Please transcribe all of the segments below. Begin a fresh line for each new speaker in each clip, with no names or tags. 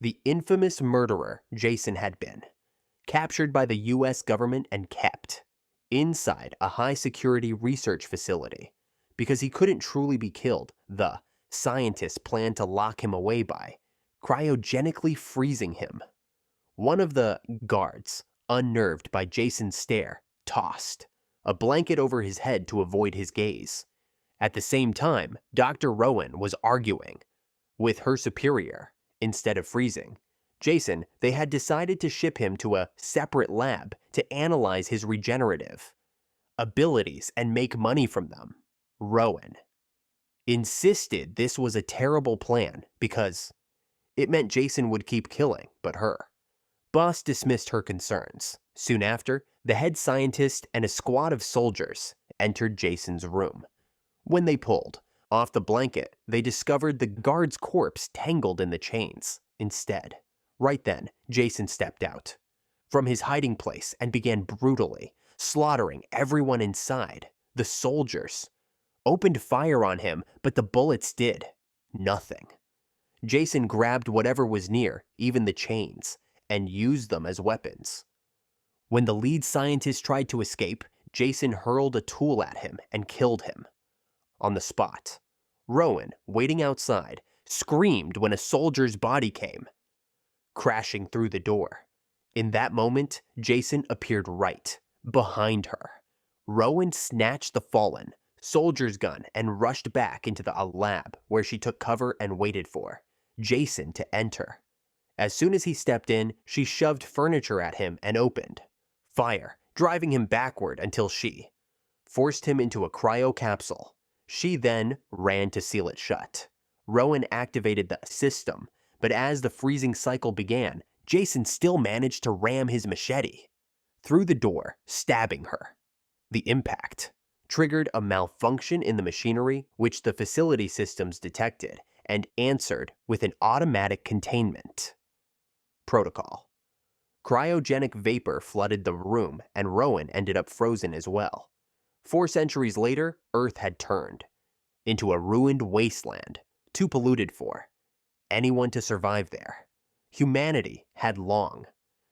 the infamous murderer Jason had been, captured by the US government and kept inside a high-security research facility because he couldn't truly be killed. The scientists planned to lock him away by cryogenically freezing him. One of the guards, unnerved by Jason's stare, tossed a blanket over his head to avoid his gaze. At the same time, Dr. Rowan was arguing with her superior. Instead of freezing Jason, they had decided to ship him to a separate lab to analyze his regenerative abilities and make money from them. Rowan insisted this was a terrible plan because it meant Jason would keep killing, but her boss dismissed her concerns. Soon after, the head scientist and a squad of soldiers entered Jason's room. When they pulled off the blanket, they discovered the guard's corpse tangled in the chains. Instead, right then, Jason stepped out from his hiding place and began brutally slaughtering everyone inside. The soldiers opened fire on him, but the bullets did nothing. Jason grabbed whatever was near, even the chains, and used them as weapons. When the lead scientist tried to escape, Jason hurled a tool at him and killed him on the spot. Rowan, waiting outside, screamed when a soldier's body came crashing through the door. In that moment, Jason appeared right behind her. Rowan snatched the fallen soldier's gun and rushed back into the lab where she took cover and waited for Jason to enter. As soon as he stepped in, she shoved furniture at him and opened fire, driving him backward until she forced him into a cryo capsule. She then ran to seal it shut. Rowan activated the system, but as the freezing cycle began, Jason still managed to ram his machete through the door, stabbing her. The impact triggered a malfunction in the machinery, which the facility systems detected and answered with an automatic containment protocol. Cryogenic vapor flooded the room, and Rowan ended up frozen as well. 4 centuries later, Earth had turned into a ruined wasteland, too polluted for anyone to survive there. Humanity had long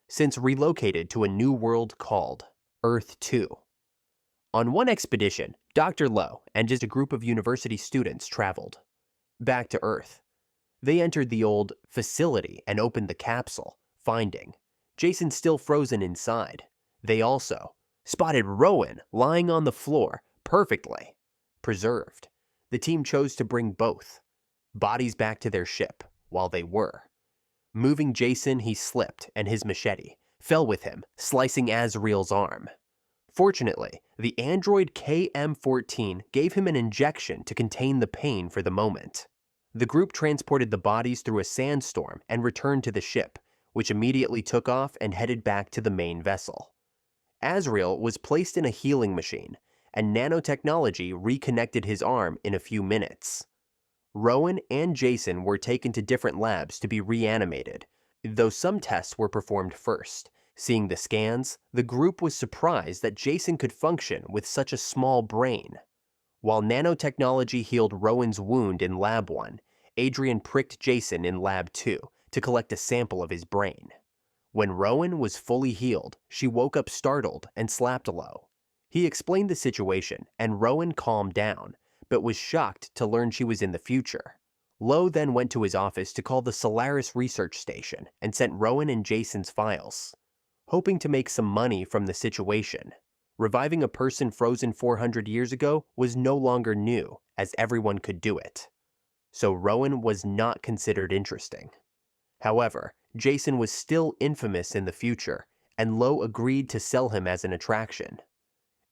since relocated to a new world called Earth 2. On one expedition, Dr. Lowe and just a group of university students traveled back to Earth. They entered the old facility and opened the capsule, finding Jason still frozen inside. They also spotted Rowan lying on the floor, perfectly preserved. The team chose to bring both bodies back to their ship. While they were moving Jason, he slipped and his machete fell with him, slicing Azrael's arm. Fortunately, the android KM-14 gave him an injection to contain the pain for the moment. The group transported the bodies through a sandstorm and returned to the ship, which immediately took off and headed back to the main vessel. Azrael was placed in a healing machine, and nanotechnology reconnected his arm in a few minutes. Rowan and Jason were taken to different labs to be reanimated, though some tests were performed first. Seeing the scans, the group was surprised that Jason could function with such a small brain. While nanotechnology healed Rowan's wound in Lab 1, Adrian pricked Jason in Lab 2 to collect a sample of his brain. When Rowan was fully healed, she woke up startled and slapped Lowe. He explained the situation, and Rowan calmed down, but was shocked to learn she was in the future. Lowe then went to his office to call the Solaris research station and sent Rowan and Jason's files, hoping to make some money from the situation. Reviving a person frozen 400 years ago was no longer new, as everyone could do it. So Rowan was not considered interesting. However, Jason was still infamous in the future, and Lowe agreed to sell him as an attraction.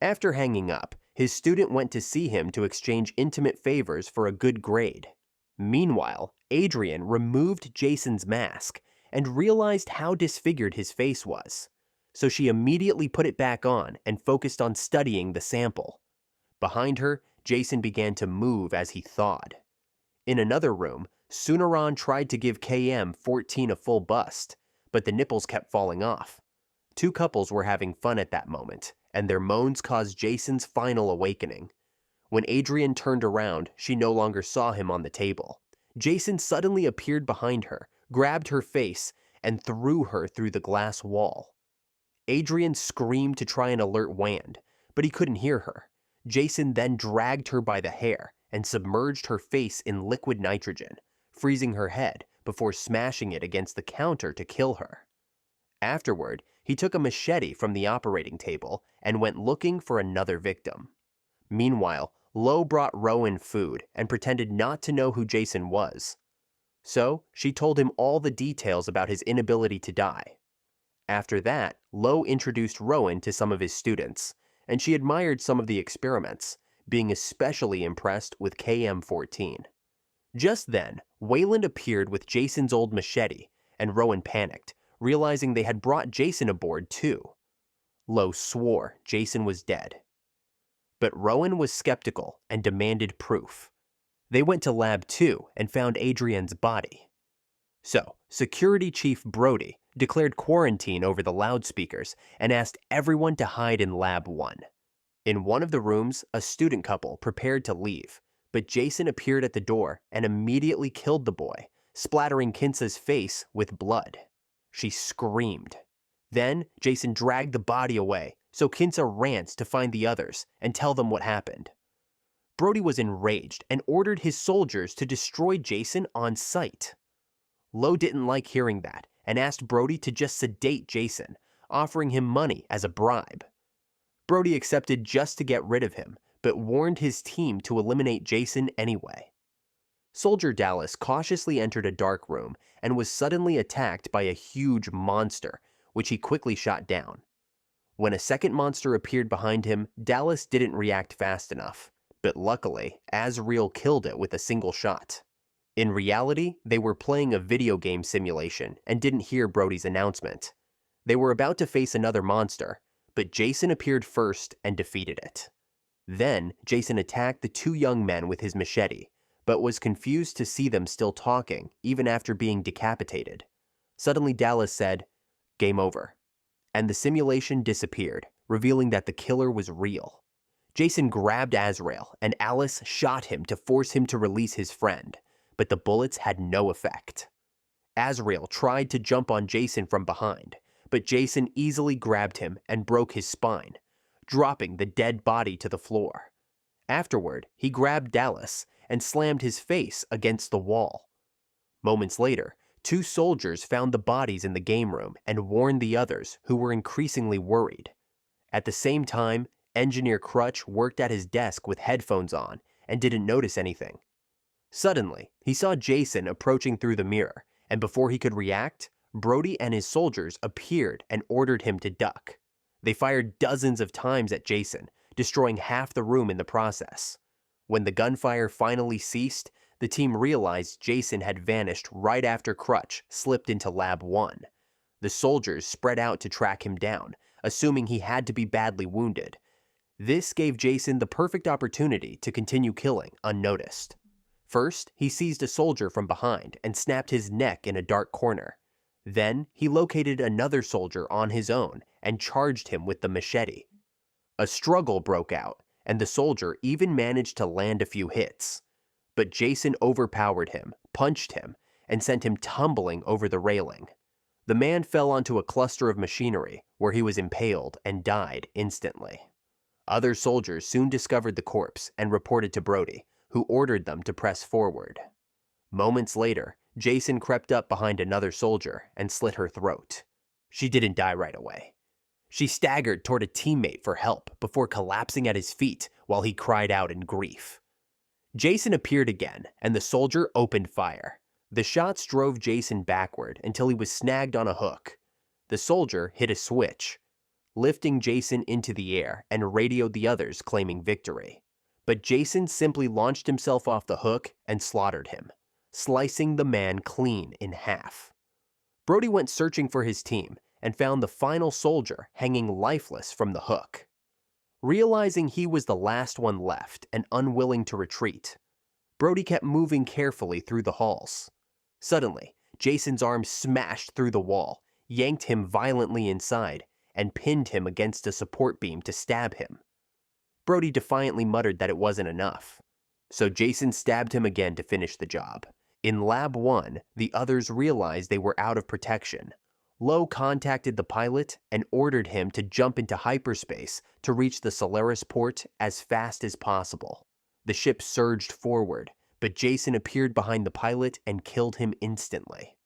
After hanging up, his student went to see him to exchange intimate favors for a good grade. Meanwhile, Adrian removed Jason's mask and realized how disfigured his face was, so she immediately put it back on and focused on studying the sample. Behind her, Jason began to move as he thawed. In another room, Sunaran tried to give KM-14 a full bust, but the nipples kept falling off. 2 couples were having fun at that moment, and their moans caused Jason's final awakening. When Adrian turned around, she no longer saw him on the table. Jason suddenly appeared behind her, grabbed her face, and threw her through the glass wall. Adrian screamed to try and alert Wand, but he couldn't hear her. Jason then dragged her by the hair and submerged her face in liquid nitrogen, freezing her head before smashing it against the counter to kill her. Afterward, he took a machete from the operating table and went looking for another victim. Meanwhile, Lo brought Rowan food and pretended not to know who Jason was. So, she told him all the details about his inability to die. After that, Lo introduced Rowan to some of his students, and she admired some of the experiments, being especially impressed with KM-14. Just then, Wayland appeared with Jason's old machete, and Rowan panicked, realizing they had brought Jason aboard too. Lo swore Jason was dead. But Rowan was skeptical and demanded proof. They went to Lab 2 and found Adrian's body. So, Security Chief Brody declared quarantine over the loudspeakers and asked everyone to hide in Lab 1. In one of the rooms, a student couple prepared to leave, but Jason appeared at the door and immediately killed the boy, splattering Kinsa's face with blood. She screamed. Then, Jason dragged the body away, so Kinsa ran to find the others and tell them what happened. Brody was enraged and ordered his soldiers to destroy Jason on sight. Lo didn't like hearing that and asked Brody to just sedate Jason, offering him money as a bribe. Brody accepted just to get rid of him, but warned his team to eliminate Jason anyway. Soldier Dallas cautiously entered a dark room and was suddenly attacked by a huge monster, which he quickly shot down. When a second monster appeared behind him, Dallas didn't react fast enough, but luckily, Azrael killed it with a single shot. In reality, they were playing a video game simulation and didn't hear Brody's announcement. They were about to face another monster, but Jason appeared first and defeated it. Then, Jason attacked the two young men with his machete, but was confused to see them still talking, even after being decapitated. Suddenly Dallas said, "Game over," and the simulation disappeared, revealing that the killer was real. Jason grabbed Azrael, and Alice shot him to force him to release his friend, but the bullets had no effect. Azrael tried to jump on Jason from behind, but Jason easily grabbed him and broke his spine, dropping the dead body to the floor. Afterward, he grabbed Dallas and slammed his face against the wall. Moments later, two soldiers found the bodies in the game room and warned the others, who were increasingly worried. At the same time, Engineer Crutch worked at his desk with headphones on and didn't notice anything. Suddenly, he saw Jason approaching through the mirror, and before he could react, Brody and his soldiers appeared and ordered him to duck. They fired dozens of times at Jason, destroying half the room in the process. When the gunfire finally ceased, the team realized Jason had vanished right after Crutch slipped into Lab 1. The soldiers spread out to track him down, assuming he had to be badly wounded. This gave Jason the perfect opportunity to continue killing unnoticed. First, he seized a soldier from behind and snapped his neck in a dark corner. Then, he located another soldier on his own and charged him with the machete. A struggle broke out, and the soldier even managed to land a few hits. But Jason overpowered him, punched him, and sent him tumbling over the railing. The man fell onto a cluster of machinery, where he was impaled and died instantly. Other soldiers soon discovered the corpse and reported to Brody, who ordered them to press forward. Moments later, Jason crept up behind another soldier and slit her throat. She didn't die right away. She staggered toward a teammate for help before collapsing at his feet while he cried out in grief. Jason appeared again, and the soldier opened fire. The shots drove Jason backward until he was snagged on a hook. The soldier hit a switch, lifting Jason into the air and radioed the others, claiming victory. But Jason simply launched himself off the hook and slaughtered him, slicing the man clean in half. Brody went searching for his team and found the final soldier hanging lifeless from the hook. Realizing he was the last one left and unwilling to retreat, Brody kept moving carefully through the halls. Suddenly, Jason's arm smashed through the wall, yanked him violently inside, and pinned him against a support beam to stab him. Brody defiantly muttered that it wasn't enough. So Jason stabbed him again to finish the job, In Lab 1, the others realized they were out of protection. Lowe contacted the pilot and ordered him to jump into hyperspace to reach the Solaris port as fast as possible. The ship surged forward, but Jason appeared behind the pilot and killed him instantly.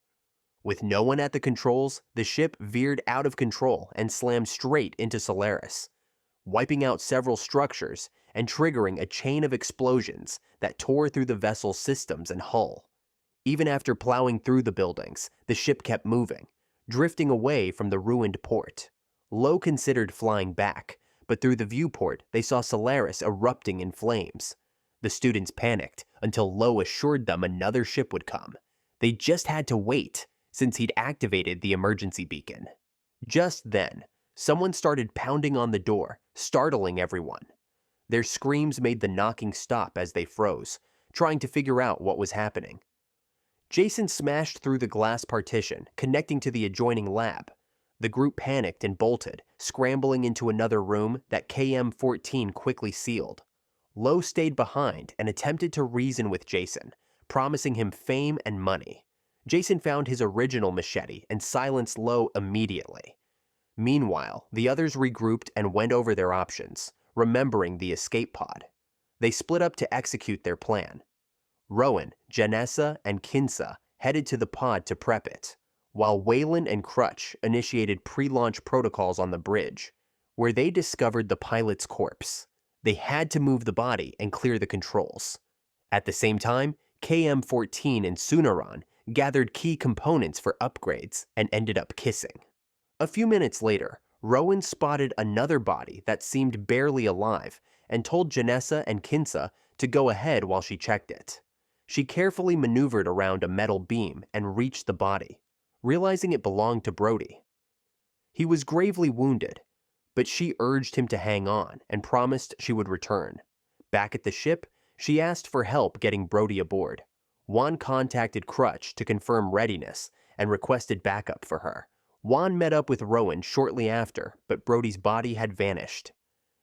With no one at the controls, the ship veered out of control and slammed straight into Solaris, wiping out several structures and triggering a chain of explosions that tore through the vessel's systems and hull. Even after plowing through the buildings, the ship kept moving, drifting away from the ruined port. Lowe considered flying back, but through the viewport they saw Solaris erupting in flames. The students panicked until Lowe assured them another ship would come. They just had to wait, since he'd activated the emergency beacon. Just then, someone started pounding on the door, startling everyone. Their screams made the knocking stop as they froze, trying to figure out what was happening. Jason smashed through the glass partition, connecting to the adjoining lab. The group panicked and bolted, scrambling into another room that KM-14 quickly sealed. Lowe stayed behind and attempted to reason with Jason, promising him fame and money. Jason found his original machete and silenced Lowe immediately. Meanwhile, the others regrouped and went over their options, remembering the escape pod. They split up to execute their plan. Rowan, Janessa, and Kinsa headed to the pod to prep it, while Wayland and Crutch initiated pre-launch protocols on the bridge, where they discovered the pilot's corpse. They had to move the body and clear the controls. At the same time, KM-14 and Sunaran gathered key components for upgrades and ended up kissing. A few minutes later, Rowan spotted another body that seemed barely alive and told Janessa and Kinsa to go ahead while she checked it. She carefully maneuvered around a metal beam and reached the body, realizing it belonged to Brody. He was gravely wounded, but she urged him to hang on and promised she would return. Back at the ship, she asked for help getting Brody aboard. Juan contacted Crutch to confirm readiness and requested backup for her. Juan met up with Rowan shortly after, but Brody's body had vanished.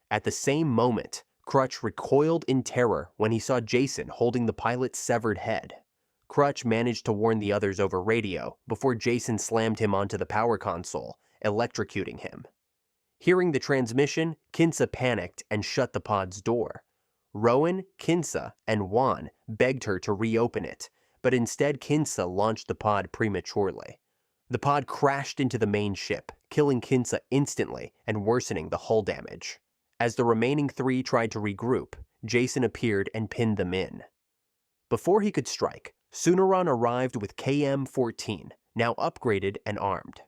At the same moment, Crutch recoiled in terror when he saw Jason holding the pilot's severed head. Crutch managed to warn the others over radio before Jason slammed him onto the power console, electrocuting him. Hearing the transmission, Kinsa panicked and shut the pod's door. Rowan, Kinsa, and Juan begged her to reopen it, but instead Kinsa launched the pod prematurely. The pod crashed into the main ship, killing Kinsa instantly and worsening the hull damage. As the remaining three tried to regroup, Jason appeared and pinned them in. Before he could strike, Sunaran arrived with KM-14, now upgraded and armed.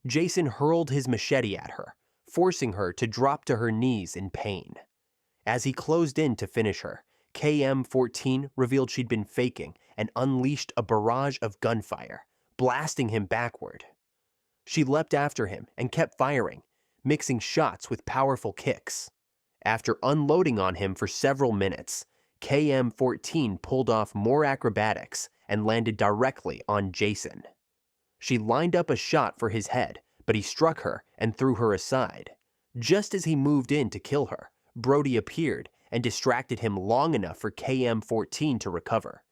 Jason hurled his machete at her, forcing her to drop to her knees in pain. As he closed in to finish her, KM-14 revealed she'd been faking and unleashed a barrage of gunfire, blasting him backward. She leapt after him and kept firing, mixing shots with powerful kicks. After unloading on him for several minutes, KM-14 pulled off more acrobatics and landed directly on Jason. She lined up a shot for his head, but he struck her and threw her aside. Just as he moved in to kill her, Brody appeared and distracted him long enough for KM-14 to recover.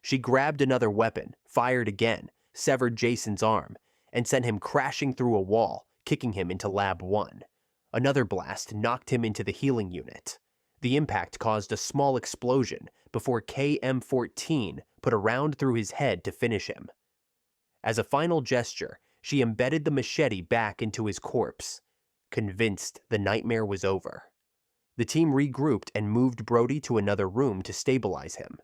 She grabbed another weapon, fired again, severed Jason's arm, and sent him crashing through a wall, kicking him into Lab 1. Another blast knocked him into the healing unit. The impact caused a small explosion before KM-14 put a round through his head to finish him. As a final gesture, she embedded the machete back into his corpse, convinced the nightmare was over. The team regrouped and moved Brody to another room to stabilize him.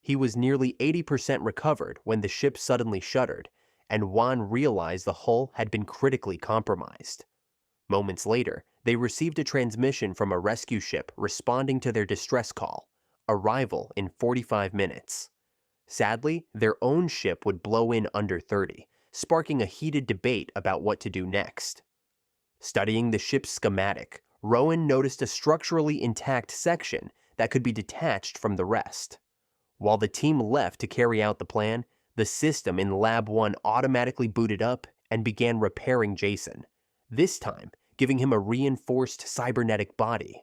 He was nearly 80% recovered when the ship suddenly shuddered, and Juan realized the hull had been critically compromised. Moments later, they received a transmission from a rescue ship responding to their distress call, arrival in 45 minutes. Sadly, their own ship would blow in under 30, sparking a heated debate about what to do next. Studying the ship's schematic, Rowan noticed a structurally intact section that could be detached from the rest. While the team left to carry out the plan, the system in Lab 1 automatically booted up and began repairing Jason, this time giving him a reinforced cybernetic body.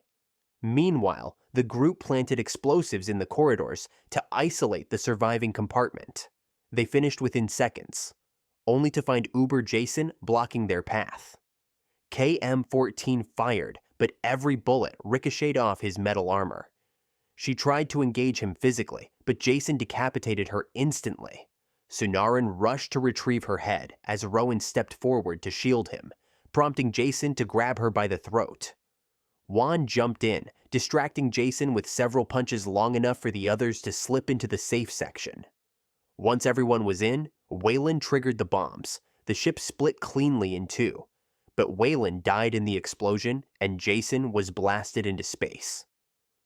Meanwhile, the group planted explosives in the corridors to isolate the surviving compartment. They finished within seconds, only to find Uber Jason blocking their path. KM-14 fired, but every bullet ricocheted off his metal armor. She tried to engage him physically, but Jason decapitated her instantly. Sunaran rushed to retrieve her head as Rowan stepped forward to shield him, prompting Jason to grab her by the throat. Juan jumped in, distracting Jason with several punches long enough for the others to slip into the safe section. Once everyone was in, Wayland triggered the bombs. The ship split cleanly in two, but Wayland died in the explosion and Jason was blasted into space.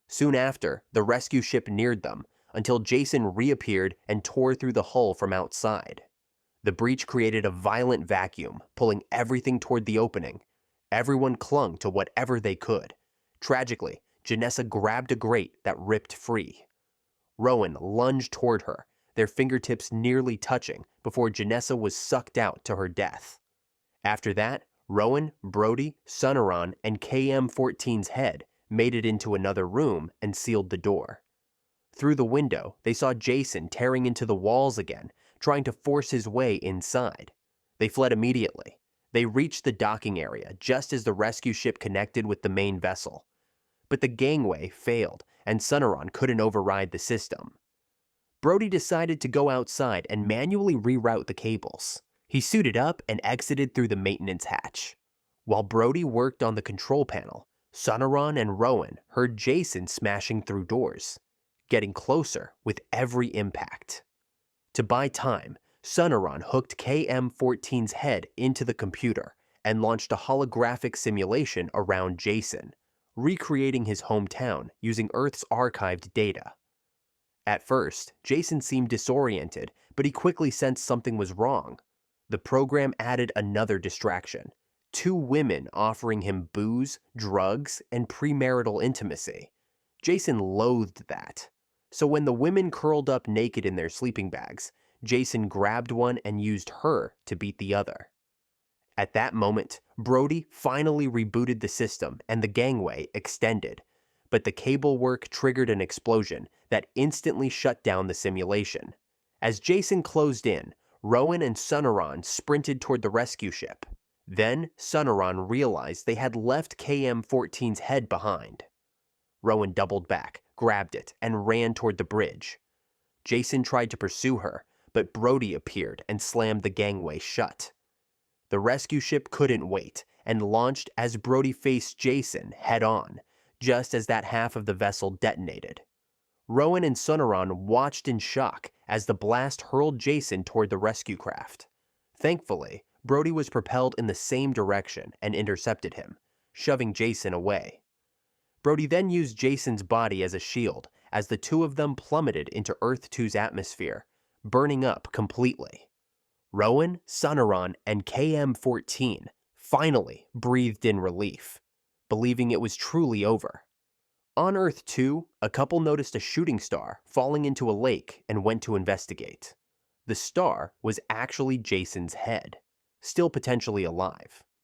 Soon after, the rescue ship neared them, until Jason reappeared and tore through the hull from outside. The breach created a violent vacuum, pulling everything toward the opening. Everyone clung to whatever they could. Tragically, Janessa grabbed a grate that ripped free. Rowan lunged toward her, their fingertips nearly touching before Janessa was sucked out to her death. After that, Rowan, Brody, Sunaran, and KM-14's head made it into another room and sealed the door. Through the window, they saw Jason tearing into the walls again, trying to force his way inside. They fled immediately. They reached the docking area just as the rescue ship connected with the main vessel. But the gangway failed, and Sunaran couldn't override the system. Brody decided to go outside and manually reroute the cables. He suited up and exited through the maintenance hatch. While Brody worked on the control panel, Sunaran and Rowan heard Jason smashing through doors, getting closer with every impact. To buy time, Sunaran hooked KM-14's head into the computer and launched a holographic simulation around Jason, recreating his hometown using Earth's archived data. At first, Jason seemed disoriented, but he quickly sensed something was wrong. The program added another distraction: 2 women offering him booze, drugs, and premarital intimacy. Jason loathed that. So when the women curled up naked in their sleeping bags, Jason grabbed one and used her to beat the other. At that moment, Brody finally rebooted the system and the gangway extended, but the cable work triggered an explosion that instantly shut down the simulation. As Jason closed in, Rowan and Sunaran sprinted toward the rescue ship. Then Sunaran realized they had left KM-14's head behind. Rowan doubled back, grabbed it, and ran toward the bridge. Jason tried to pursue her, but Brody appeared and slammed the gangway shut. The rescue ship couldn't wait and launched as Brody faced Jason head-on, just as that half of the vessel detonated. Rowan and Sunaran watched in shock as the blast hurled Jason toward the rescue craft. Thankfully, Brody was propelled in the same direction and intercepted him, shoving Jason away. Brody then used Jason's body as a shield as the two of them plummeted into Earth-2's atmosphere, burning up completely. Rowan, Sunaran, and KM-14 finally breathed in relief, believing it was truly over. On Earth-2, a couple noticed a shooting star falling into a lake and went to investigate. The star was actually Jason's head, still potentially alive.